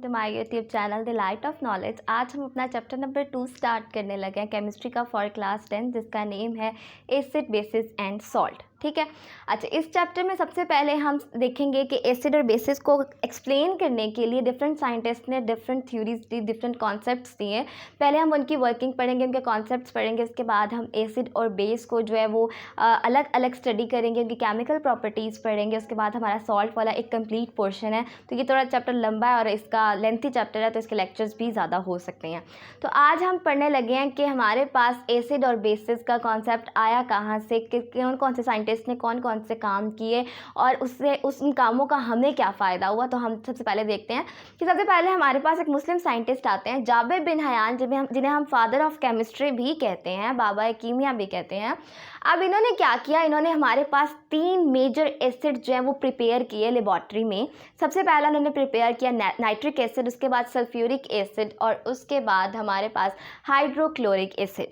To my YouTube channel the light of knowledge. आज हम अपना चैप्टर नंबर 2 स्टार्ट करने लगे हैं केमिस्ट्री का फॉर क्लास 10, जिसका नेम है एसिड बेसिस एंड सॉल्ट। ठीक है। अच्छा, इस चैप्टर में सबसे पहले हम देखेंगे कि एसिड और बेसिस को एक्सप्लेन करने के लिए डिफरेंट साइंटिस्ट ने डिफरेंट थ्योरीज दी, डिफरेंट कॉन्सेप्ट्स दिए। पहले हम उनकी वर्किंग पढ़ेंगे, उनके कॉन्सेप्ट्स पढ़ेंगे, उसके बाद हम एसिड और बेस को जो है वो अलग अलग स्टडी करेंगे, उनकी केमिकल प्रॉपर्टीज़ पढ़ेंगे। उसके बाद हमारा सॉल्ट वाला एक कंप्लीट पोर्शन है। तो ये थोड़ा चैप्टर लंबा है और इसका लेंथी चैप्टर है, तो इसके लेक्चर्स भी ज़्यादा हो सकते हैं। तो आज हम पढ़ने लगे हैं कि हमारे पास एसिड और बेसिस का कॉन्सेप्ट आया कहाँ से, कौन कौन से साइंटिस्ट ने कौन कौन से काम किए और उससे उन कामों का हमें क्या फ़ायदा हुआ। तो हम सबसे पहले देखते हैं कि सबसे पहले हमारे पास एक मुस्लिम साइंटिस्ट आते हैं, जाबिर बिन हयान, जिन्हें हम फादर ऑफ केमिस्ट्री भी कहते हैं, बाबा कीमिया भी कहते हैं। अब इन्होंने क्या किया, इन्होंने हमारे पास 3 मेजर एसिड जो है वो प्रिपेयर किए लेबॉर्ट्री में। सबसे पहला उन्होंने प्रिपेयर किया नाइट्रिक एसिड, उसके बाद सल्फ्यूरिक एसिड और उसके बाद हमारे पास हाइड्रोक्लोरिक एसिड।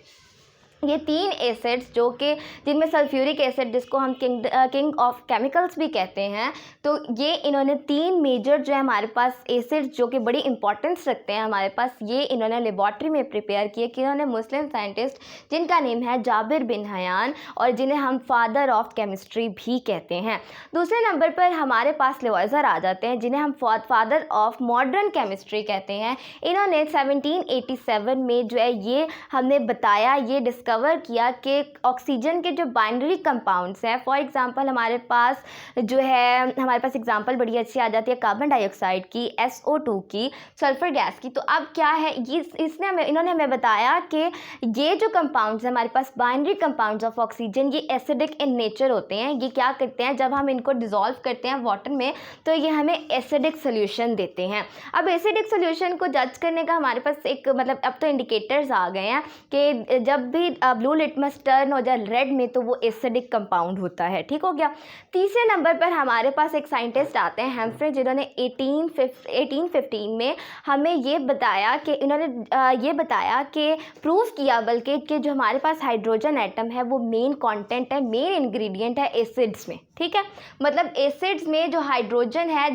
ये 3 एसिड्स जो कि जिनमें सल्फ्यूरिक एसिड, जिसको हम किंग ऑफ केमिकल्स भी कहते हैं, तो ये इन्होंने 3 मेजर जो है हमारे पास एसिड्स जो कि बड़ी इंपॉर्टेंस रखते हैं हमारे पास, ये इन्होंने लेबॉर्ट्री में प्रिपेयर किए कि इन्होंने मुस्लिम साइंटिस्ट जिनका नेम है जाबिर बिन हयान और जिन्हें हम फादर ऑफ केमिस्ट्री भी कहते हैं। दूसरे नंबर पर हमारे पास लेवॉइजर आ जाते हैं, जिन्हें हम फादर ऑफ मॉडर्न केमिस्ट्री कहते हैं। इन्होंने 1787 में जो है ये हमने बताया, ये डिस्कवर किया कि ऑक्सीजन के जो बाइनरी कंपाउंड्स हैं, फॉर एग्जांपल हमारे पास जो है, हमारे पास एग्जांपल बड़ी अच्छी आ जाती है कार्बन डाइऑक्साइड की, SO2 की, सल्फर गैस की। तो अब क्या है, इन्होंने हमें बताया कि ये जो कंपाउंड्स हैं हमारे पास बाइनरी कंपाउंड्स ऑफ ऑक्सीजन, ये एसिडिक इन नेचर होते हैं। ये क्या करते हैं, जब हम इनको डिज़ोल्व करते हैं वाटर में तो ये हमें एसिडिक सोल्यूशन देते हैं। अब एसिडिक सोल्यूशन को जज करने का हमारे पास एक मतलब अब तो इंडिकेटर्स आ गए हैं कि जब भी ब्लू लिटमस टर्न हो जाए रेड में तो वो एसिडिक कंपाउंड होता है। ठीक हो गया। तीसरे नंबर पर हमारे पास एक साइंटिस्ट आते हैं हेम्फ्रे, जिन्होंने 1815 में हमें ये बताया कि प्रूव किया बल्कि कि जो हमारे पास हाइड्रोजन एटम है वो मेन कंटेंट है, मेन इंग्रेडिएंट है एसिड्स में। ठीक है, मतलब एसिड्स में जो हाइड्रोजन है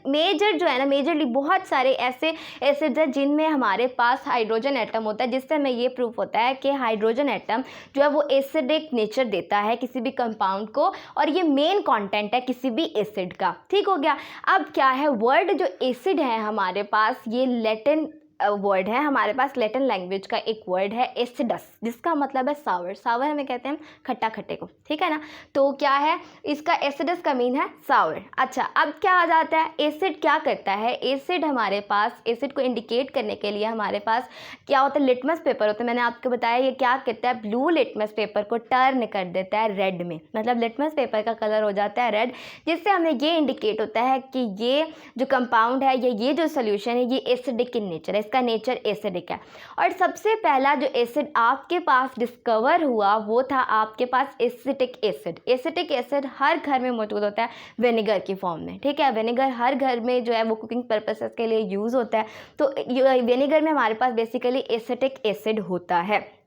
मेजर जो है ना, मेजरली बहुत सारे ऐसे एसिड्स हैं जिनमें हमारे पास हाइड्रोजन एटम होता है, जिससे हमें ये प्रूफ होता है कि हाइड्रोजन एटम जो है वो एसिडिक नेचर देता है किसी भी कंपाउंड को, और ये मेन कंटेंट है किसी भी एसिड का। ठीक हो गया। अब क्या है, वर्ड जो एसिड है हमारे पास, ये लैटिन वर्ड है, हमारे पास लैटिन लैंग्वेज का एक वर्ड है एसिडस, जिसका मतलब है सावर। सावर हमें कहते हैं खट्टा खट्टे को। ठीक है ना। तो क्या है, इसका एसिडस का मीन है सावर। अच्छा, अब क्या आ जाता है, एसिड क्या करता है, एसिड हमारे पास, एसिड को इंडिकेट करने के लिए हमारे पास क्या होता है, लिटमस पेपर होता है। मैंने आपको बताया ये क्या करता है, ब्लू लिटमस पेपर को टर्न कर देता है रेड में, मतलब लिटमस पेपर का कलर हो जाता है रेड, जिससे हमें ये इंडिकेट होता है कि ये जो कंपाउंड है, ये जो सोल्यूशन है, ये एसिडिक इन नेचर है, का नेचर एसिडिक है। और सबसे पहला जो एसिड आपके पास डिस्कवर हुआ वो था आपके पास एसिटिक एसिड। एसिटिक एसिड हर घर में मौजूद होता है विनेगर की फॉर्म में। ठीक है, विनेगर हर घर में जो है वो कुकिंग पर्पसेस के लिए यूज़ होता है। तो विनेगर में हमारे पास बेसिकली एसिटिक एसिड होता है।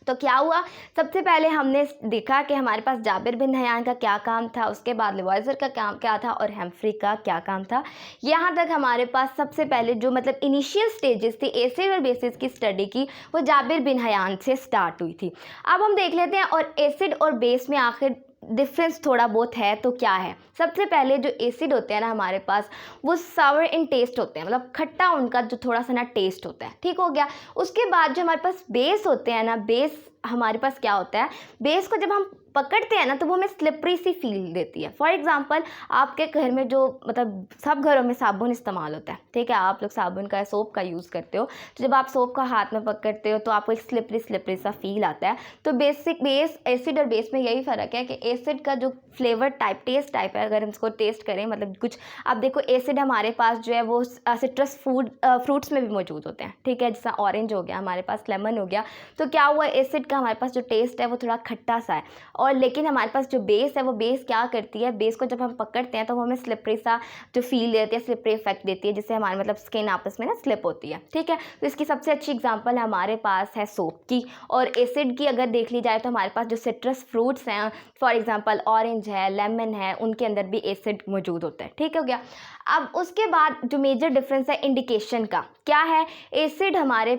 तो क्या हुआ, सबसे पहले हमने देखा कि हमारे पास जाबिर बिन हयान का क्या काम था, उसके बाद लेवॉइजर का काम क्या था और हेम्फ्री का क्या काम था। यहाँ तक हमारे पास सबसे पहले जो मतलब इनिशियल स्टेजेस थी एसिड और बेसिस की स्टडी की, वो जाबिर बिन हयान से स्टार्ट हुई थी। अब हम देख लेते हैं और एसिड और बेस में आखिर डिफरेंस थोड़ा बहुत है तो क्या है। सबसे पहले जो एसिड होते हैं ना हमारे पास, वो सावर इन टेस्ट होते हैं, मतलब खट्टा उनका जो थोड़ा सा ना टेस्ट होता है। ठीक हो गया। उसके बाद जो हमारे पास बेस होते हैं ना, बेस हमारे पास क्या होता है, बेस को जब हम पकड़ते हैं ना तो वो हमें स्लिपरी सी फील देती है। फॉर एग्जांपल आपके घर में जो मतलब सब घरों में साबुन इस्तेमाल होता है। ठीक है, आप लोग साबुन का सोप का यूज़ करते हो, तो जब आप सोप का हाथ में पकड़ते हो तो आपको एक स्लिपरी सा फील आता है। तो बेस एसिड और बेस में यही फ़र्क है कि एसिड का जो फ्लेवर टाइप, टेस्ट टाइप है, अगर हम इसको टेस्ट करें मतलब कुछ, आप देखो एसिड हमारे पास जो है वो सिट्रस फ्रूट्स में भी मौजूद होते हैं। ठीक है, जैसा ऑरेंज हो गया, हमारे पास लेमन हो गया। तो क्या हुआ, एसिड का हमारे पास जो टेस्ट है वो थोड़ा खट्टा सा है, और लेकिन हमारे पास जो बेस है वो बेस क्या करती है, बेस को जब हम पकड़ते हैं तो वो हमें स्लिपरी सा जो फील देती है, स्लिपरी इफेक्ट देती है, जिससे हमारे मतलब स्किन आपस में ना स्लिप होती है। ठीक है, तो इसकी सबसे अच्छी एग्जांपल हमारे पास है सोप की। और एसिड की अगर देख ली जाए तो हमारे पास जो सिट्रस फ्रूट्स हैं, फॉर एग्जांपल ऑरेंज ऑरेंज है, लेमन है, उनके अंदर भी एसिड मौजूद होता है। ठीक हो गया। अब उसके बाद जो मेजर डिफरेंस है इंडिकेशन का क्या है, एसिड हमारे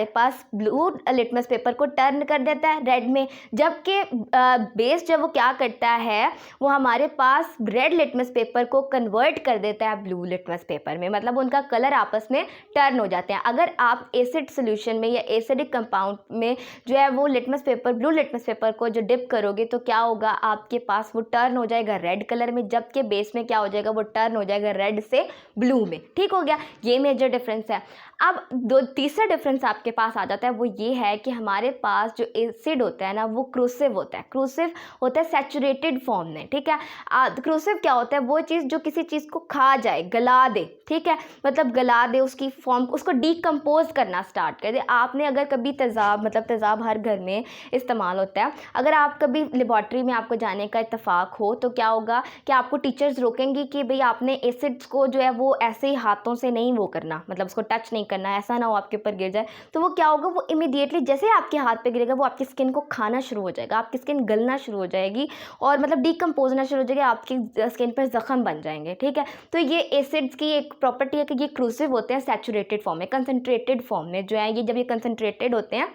पास ब्लू लिटमस पेपर को टर्न कर देता है रेड में, जबकि बेस जब वो क्या करता है वो हमारे पास रेड लिटमस पेपर को कन्वर्ट कर देता है ब्लू लिटमस पेपर में, मतलब उनका कलर आपस में टर्न हो जाते हैं। अगर आप एसिड सोल्यूशन में या एसिडिक कंपाउंड में जो है वो litmus paper, blue litmus paper को जो डिप करोगे तो क्या होगा, आपके पास वो टर्न हो जाएगा रेड कलर में, जबकि बेस में क्या हो जाएगा, वो टर्न हो जाएगा रेड से ब्लू में। ठीक हो गया, ये मेजर डिफरेंस है। अब तीसरा डिफरेंस आपके पास आ जाता है, वो ये है कि हमारे पास जो एसिड होता है ना वो क्रूसिव होता है। क्रूसिव होता है सैचुरेटेड फॉर्म में। ठीक है, क्रूसिव क्या होता है, वो चीज़ जो किसी चीज़ को खा जाए, गला दे। ठीक है, मतलब गला दे, उसकी फॉर्म, उसको डीकम्पोज करना स्टार्ट कर दे। आपने अगर कभी तेज़ाब, मतलब तेज़ाब हर घर में इस्तेमाल होता है, अगर आप कभी लेबॉर्ट्री में आपको जाने का इत्तेफाक हो तो क्या होगा कि आपको टीचर्स रोकेंगे कि भाई आपने एसिड्स को जो है वो ऐसे ही हाथों से नहीं वो करना, मतलब उसको टच नहीं करना, ऐसा ना हो आपके ऊपर गिर जाए। तो वो क्या होगा, वो इमीडिएटली जैसे आपके हाथ पे गिरेगा वो आपकी स्किन को खाना शुरू हो जाएगा, आपकी स्किन गलना शुरू हो जाएगी और मतलब डीकम्पोज होना शुरू हो जाएगी, आपकी स्किन पर जख्म बन जाएंगे। ठीक है, तो ये एसिड्स की एक प्रॉपर्टी है कि ये क्रूसिव होते हैं सैचुरेटेड फॉर्म में, कंसनट्रेटेड फॉर्म में जो है ये, जब ये कंसनट्रेटेड होते हैं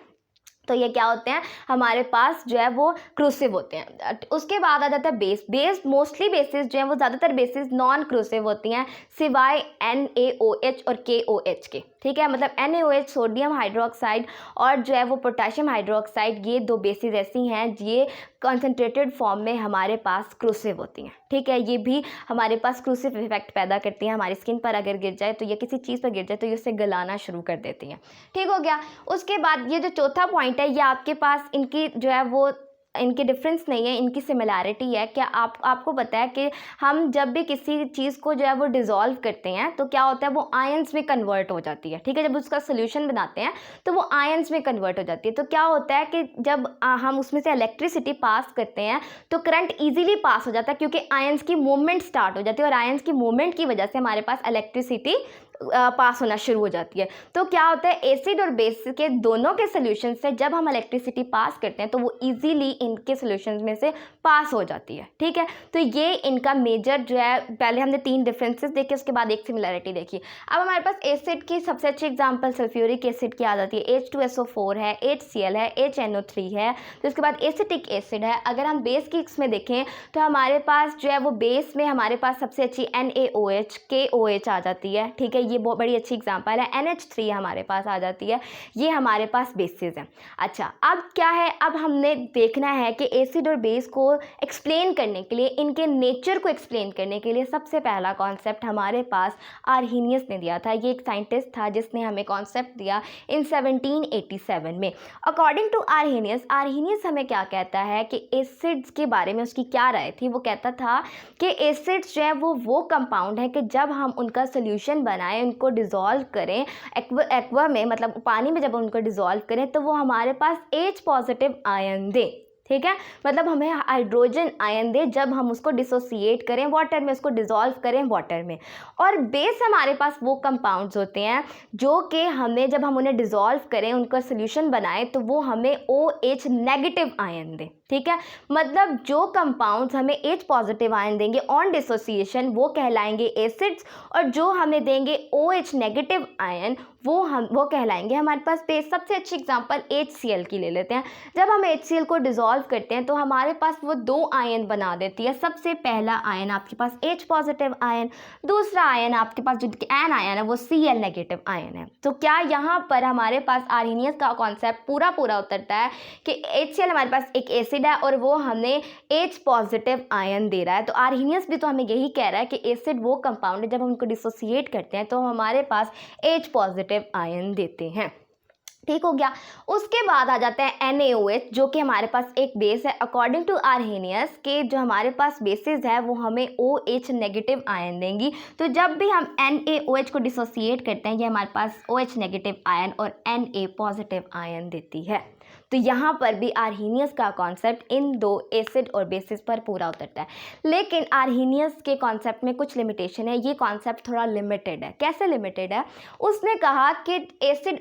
तो ये क्या होते हैं, हमारे पास जो है वो क्रूसिव होते हैं। उसके बाद आ जाता है बेस। मोस्टली बेसिस जो है वो ज़्यादातर बेसिस नॉन क्रूसिव होती हैं सिवाय NaOH और KOH के। ठीक है, मतलब NaOH सोडियम हाइड्रोक्साइड और जो है वो पोटेशियम हाइड्रोक्साइड, ये दो बेसिस ऐसी हैं ये कंसनट्रेटेड फॉर्म में हमारे पास क्रूसिव होती हैं। ठीक है, ये भी हमारे पास क्रूसिव इफेक्ट पैदा करती हैं, हमारी स्किन पर अगर गिर जाए तो या किसी चीज़ पर गिर जाए तो ये उससे गलाना शुरू कर देती हैं। ठीक हो गया। उसके बाद ये जो चौथा पॉइंट है, ये आपके पास इनकी जो है वो इनके डिफरेंस नहीं है, इनकी सिमिलैरिटी है। क्या आपको पता है कि हम जब भी किसी चीज़ को जो है वो डिज़ोल्व करते हैं तो क्या होता है, वो आयंस में कन्वर्ट हो जाती है। ठीक है, जब उसका सोल्यूशन बनाते हैं तो वो आयंस में कन्वर्ट हो जाती है। तो क्या होता है कि जब हम उसमें से इलेक्ट्रिसिटी पास करते हैं तो करंट ईजिली पास हो जाता है, क्योंकि आयंस की मूवमेंट स्टार्ट हो जाती है और आयंस की मूवमेंट की वजह से हमारे पास इलेक्ट्रिसिटी पास होना शुरू हो जाती है। तो क्या होता है, एसिड और बेस के दोनों के सोल्यूशन से जब हम इलेक्ट्रिसिटी पास करते हैं तो वो इजीली इनके सोल्यूशन में से पास हो जाती है। ठीक है, तो ये इनका मेजर जो है, पहले हमने 3 डिफरेंसेस देखे, उसके बाद एक सिमिलैरिटी देखी। अब हमारे पास एसिड की सबसे अच्छी एग्जांपल सल्फ्यूरिक एसिड की आ जाती है। H2SO4 है, HCl है, HNO3 है, तो उसके बाद एसिटिक एसिड है। अगर हम बेस की इसमें देखें तो हमारे पास जो है वो बेस में हमारे पास सबसे अच्छी NaOH KOH आ जाती है। ठीक है, ये बहुत बड़ी अच्छी एग्जांपल है। NH3 हमारे पास आ जाती है, ये हमारे पास बेसिस हैं। अच्छा, अब क्या है, अब हमने देखना है कि एसिड और बेस को एक्सप्लेन करने के लिए, इनके नेचर को एक्सप्लेन करने के लिए सबसे पहला कॉन्सेप्ट हमारे पास आर्हीनियस ने दिया था। ये एक साइंटिस्ट था जिसने हमें कॉन्सेप्ट दिया इन 1787 में। अकॉर्डिंग टू आर्हीनियस हमें क्या कहता है कि एसिड्स के बारे में उसकी क्या राय थी। वो कहता था कि एसिड्स जो है वो कंपाउंड है कि जब हम उनका सोल्यूशन बनाएं, उनको डिज़ोल्व करें एक्वा में, मतलब पानी में जब उनको डिज़ोल्व करें तो वो हमारे पास H पॉजिटिव आयन दे। ठीक है, मतलब हमें हाइड्रोजन आयन दे जब हम उसको डिसोसिएट करें वाटर में, उसको डिज़ोल्व करें वाटर में। और बेस हमारे पास वो कंपाउंड्स होते हैं जो कि हमें जब हम उन्हें डिज़ोल्व करें, उनका सोल्यूशन बनाएं तो वो हमें OH नेगेटिव आयन दे। ठीक है, मतलब जो कंपाउंड्स हमें H पॉजिटिव आयन देंगे ऑन डिसोसिएशन वो कहलाएंगे एसिड्स, और जो हमें देंगे OH नेगेटिव आयन वो कहलाएंगे हमारे पास बेस। सबसे अच्छी एग्जांपल HCl की ले लेते हैं। जब हम HCl को डिज़ोल्व करते हैं तो हमारे पास वो 2 आयन बना देती है। सबसे पहला आयन आपके पास H पॉजिटिव आयन, दूसरा आयन आपके पास जो एन आयन है वो Cl नेगेटिव आयन है। तो क्या यहाँ पर हमारे पास आर्हीनियस का कॉन्सेप्ट पूरा उतरता है कि HCl हमारे पास एक एसिड है और वो हमें H पॉजिटिव आयन दे रहा है। तो आर्हीनियस भी तो हमें यही कह रहा है कि एसिड वो कंपाउंड है जब हम उनको डिसोसिएट करते हैं तो हमारे पास H पॉजिटिव आयन देते हैं। ठीक हो गया। उसके बाद आ जाता है NaOH जो कि हमारे पास एक बेस है। अकॉर्डिंग टू आर्हीनियस के जो हमारे पास बेसिस है वो हमें OH नेगेटिव आयन देंगी। तो जब भी हम NaOH को डिसोसिएट करते हैं ये हमारे पास OH नेगेटिव आयन और Na पॉजिटिव आयन देती है। तो यहाँ पर भी आर्हीनियस का कॉन्सेप्ट इन दो एसिड और बेसिस पर पूरा उतरता है। लेकिन आर्हीनियस के कॉन्सेप्ट में कुछ लिमिटेशन है, ये कॉन्सेप्ट थोड़ा लिमिटेड है। कैसे लिमिटेड है? उसने कहा कि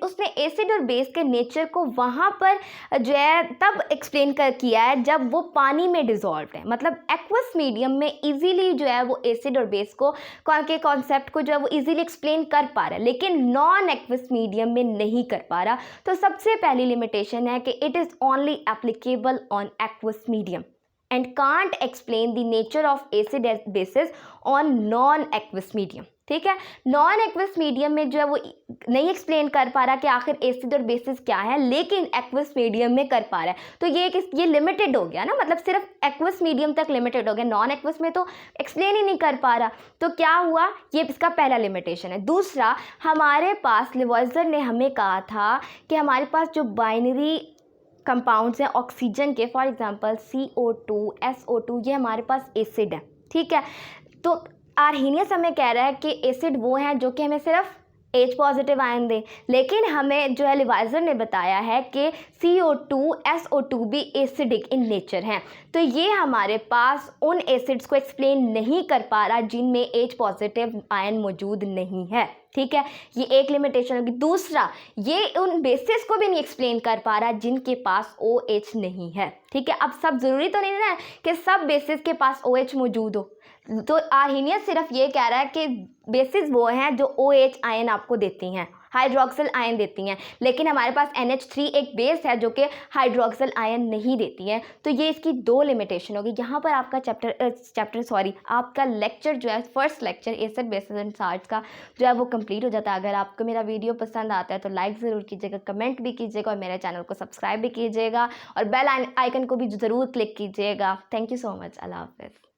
उसने एसिड और बेस के नेचर को वहाँ पर जो है तब एक्सप्लेन किया है जब वो पानी में डिजॉल्व है। मतलब एक्वस मीडियम में इजीली जो है वो एसिड और बेस को के कॉन्सेप्ट को जो है वो इजीली एक्सप्लेन कर पा रहा है, लेकिन नॉन एक्वस मीडियम में नहीं कर पा रहा। तो सबसे पहली लिमिटेशन है कि it is only applicable on aqueous medium and can't explain the nature of acid basis on non aqueous medium. ठीक है, नॉन एक्वस मीडियम में जो है वो नहीं एक्सप्लेन कर पा रहा कि आखिर एसिड और बेसिस क्या है, लेकिन एक्वस मीडियम में कर पा रहा है। तो ये लिमिटेड हो गया ना, मतलब सिर्फ एक्वस मीडियम तक लिमिटेड हो गया, नॉन एक्वस में तो एक्सप्लेन ही नहीं कर पा रहा। तो क्या हुआ, ये इसका पहला लिमिटेशन है। दूसरा, हमारे पास लिवाइजर ने हमें कहा था कि हमारे पास जो बाइनरी कंपाउंड्स हैं ऑक्सीजन के, फॉर एग्जांपल CO2, SO2, ये हमारे पास एसिड है। ठीक है, तो आर्हीनियस हमें कह रहा है कि एसिड वो हैं जो कि हमें सिर्फ H पॉजिटिव आयन दें, लेकिन हमें जो है लिवाइजर ने बताया है कि CO2, SO2 भी एसिडिक इन नेचर हैं। तो ये हमारे पास उन एसिड्स को एक्सप्लेन नहीं कर पा रहा जिनमें H पॉजिटिव आयन मौजूद नहीं है। ठीक है, ये एक लिमिटेशन होगी। दूसरा, ये उन बेसिस को भी नहीं एक्सप्लेन कर पा रहा जिनके पास OH नहीं है। ठीक है, अब सब ज़रूरी तो नहीं है कि सब बेसिस के पास OH मौजूद हो। तो आर्हीनियस सिर्फ ये कह रहा है कि बेसिस वो हैं जो OH आयन आपको देती हैं, हाइड्रोक्सिल आयन देती हैं, लेकिन हमारे पास NH3 एक बेस है जो कि हाइड्रोक्सिल आयन नहीं देती है। तो ये इसकी दो लिमिटेशन होगी। यहाँ पर आपका आपका लेक्चर जो है, first lecture acid basis and salts का जो है वो कंप्लीट हो जाता है। अगर आपको मेरा वीडियो पसंद आता है तो लाइक ज़रूर कीजिएगा, कमेंट भी कीजिएगा और मेरे चैनल को सब्सक्राइब भी कीजिएगा और बेल आइकन को भी ज़रूर क्लिक कीजिएगा। Thank you so much. Allah हाफ़िज़।